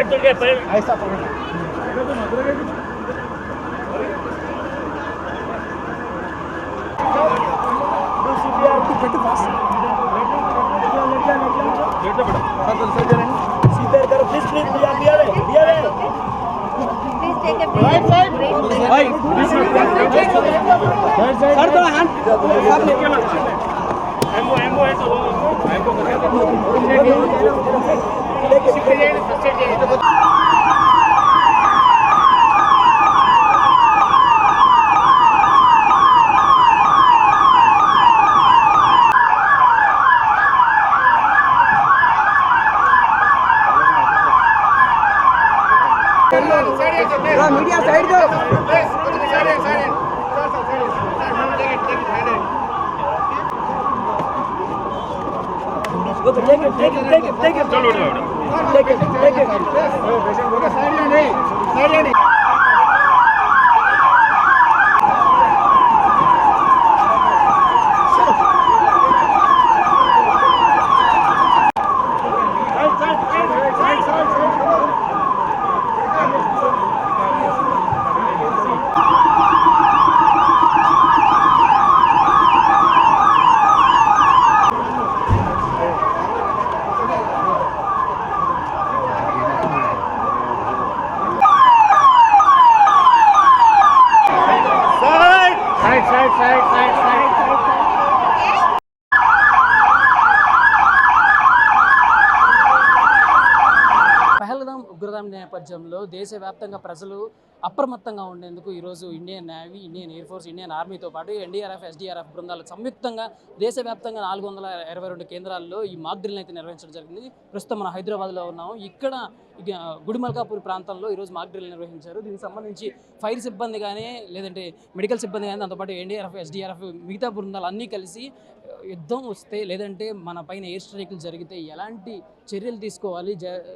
Side तो क्या ऐसा पकड़ना सीधे करो please please right side sir थोड़ा हैंड एम्बो एम्बो है तो एम्बो मीडिया साइड दो take it चलो take it साइड नहीं పహల్గామ్ ఉగ్రదాడి నేపథ్యంలో దేశవ్యాప్తంగా ప్రజలు అప్రమత్తంగా ఉండేందుకు ఈరోజు Indian navy, Indian air force, Indian ఆర్మీతో పాటు ఎన్డీఆర్ఎఫ్, ఎస్డీఆర్ఎఫ్ బృందాలు సంయుక్తంగా దేశవ్యాప్తంగా 422 కేంద్రాల్లో ఈ మాక్ డ్రిల్ని అయితే నిర్వహించడం జరిగింది. ప్రస్తుతం మనం హైదరాబాద్లో ఉన్నాము. ఇక్కడ గుడిమల్కాపూర్ ప్రాంతంలో ఈరోజు మాక్ డ్రిల్ నిర్వహించారు. దీనికి సంబంధించి ఫైర్ సిబ్బంది కానీ, లేదంటే మెడికల్ సిబ్బంది కానీ, దాంతోపాటు ఎన్డీఆర్ఎఫ్, ఎస్డీఆర్ఎఫ్ మిగతా బృందాలు అన్నీ కలిసి యుద్ధం వస్తే, లేదంటే మన పైన ఎయిర్ స్ట్రైకులు జరిగితే ఎలాంటి చర్యలు తీసుకోవాలి,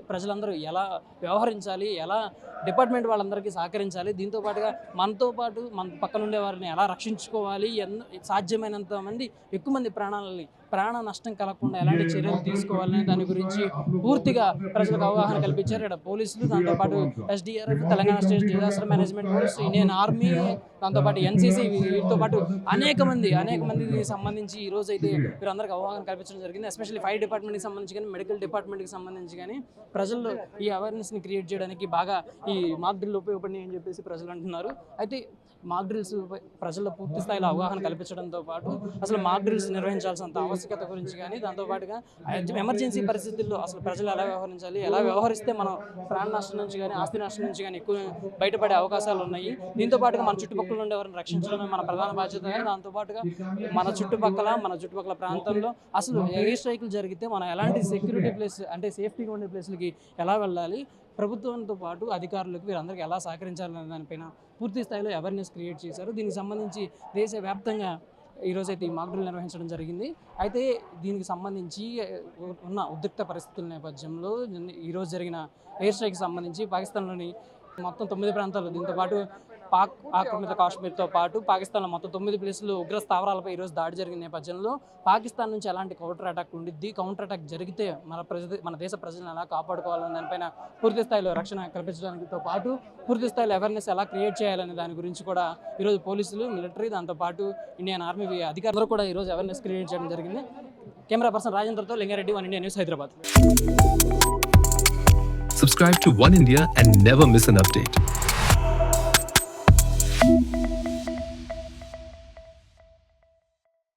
ప్రజలందరూ ఎలా వ్యవహరించాలి, ఎలా డిపార్ట్మెంట్ వాళ్ళందరికీ సహకరించాలి, దీంతో పాటుగా మనతో పాటు మన పక్కన ఉండే వారిని ఎలా రక్షించుకోవాలి, సాధ్యమైనంత మంది ఎక్కువ మంది ప్రాణ నష్టం కలగకుండా ఎలాంటి చర్యలు తీసుకోవాలనే దాని గురించి పూర్తిగా ప్రజలకు అవగాహన కల్పించారు. ఇక్కడ పోలీసులు, దాంతోపాటు SDRF, Telangana state disaster management force, Indian army, దాంతోపాటు ఎన్సీసీ, వీటితో పాటు అనేక మందికి సంబంధించి ఈరోజు అయితే వీరందరికీ అవగాహన కల్పించడం జరిగింది. ఎస్పెషల్లీ ఫైర్ డిపార్ట్మెంట్కి సంబంధించి కానీ, మెడికల్ డిపార్ట్మెంట్కి సంబంధించి కానీ ప్రజల్లో ఈ అవేర్నెస్ని క్రియేట్ చేయడానికి బాగా ఈ మాక్ డ్రిల్ ఉపయోగపడినాయి అని చెప్పేసి ప్రజలు అంటున్నారు. అయితే మాక్ డ్రిల్స్ ప్రజల్లో పూర్తి స్థాయిలో అవగాహన కల్పించడంతో పాటు అసలు మాక్ డ్రిల్స్ నిర్వహించాల్సినంత ఆవశ్యకత గురించి కానీ, దాంతోపాటుగా ఎమర్జెన్సీ పరిస్థితుల్లో అసలు ప్రజలు ఎలా వ్యవహరించాలి, ఎలా వ్యవహరిస్తే మనం ప్రాణ నష్టం నుంచి కానీ, ఆస్తి నష్టం నుంచి కానీ ఎక్కువ బయటపడే అవకాశాలు ఉన్నాయి. దీంతో పాటుగా మన చుట్టుపక్కల ఉండే ఎవరిని రక్షించడమే మన ప్రధాన బాధ్యత. దాంతోపాటుగా మన చుట్టుపక్కల ప్రాంతంలో అసలు ఎయిర్ స్ట్రైకులు జరిగితే మనం ఎలాంటి సెక్యూరిటీ ప్లేస్, అంటే సేఫ్టీగా ఉండే ప్లేస్లకి ఎలా వెళ్ళాలి, ప్రభుత్వంతో పాటు అధికారులకు వీరందరికీ ఎలా సహకరించాలనే దానిపైన పూర్తి స్థాయిలో అవేర్నెస్ క్రియేట్ చేశారు. దీనికి సంబంధించి దేశవ్యాప్తంగా ఈరోజైతే ఈ మాక్ డ్రిల్ నిర్వహించడం జరిగింది. అయితే దీనికి సంబంధించి ఉన్న ఉద్రిక్త పరిస్థితుల నేపథ్యంలో ఈరోజు జరిగిన ఎయిర్ స్ట్రైక్కి సంబంధించి పాకిస్తాన్లోని మొత్తం 9 ప్రాంతాలు, దీంతోపాటు పాక్ ఆక్రమిత కాశ్మీర్తో పాటు పాకిస్తాన్లో మొత్తం 9 ప్లేసులు ఉగ్ర స్థావరాలపై ఈరోజు దాడి జరిగిన నేపథ్యంలో పాకిస్తాన్ నుంచి ఎలాంటి కౌంటర్ అటాక్ ఉండిద్ది, కౌంటర్ అటాక్ జరిగితే మన దేశ ప్రజలను ఎలా కాపాడుకోవాలనే దానిపైన పూర్తి స్థాయిలో రక్షణ కల్పించడానికితో పాటు పూర్తి స్థాయిలో అవేర్నెస్ ఎలా క్రియేట్ చేయాలనే దాని గురించి కూడా ఈరోజు పోలీసులు, మిలిటరీ, దాంతోపాటు ఇండియన్ ఆర్మీ అధికారులు కూడా ఈరోజు అవేర్నెస్ క్రియేట్ చేయడం జరిగింది. కెమెరా పర్సన్ రాజేంద్రతో Lingareddy, One India news, Hyderabad. Subscribe to One India and never miss an update.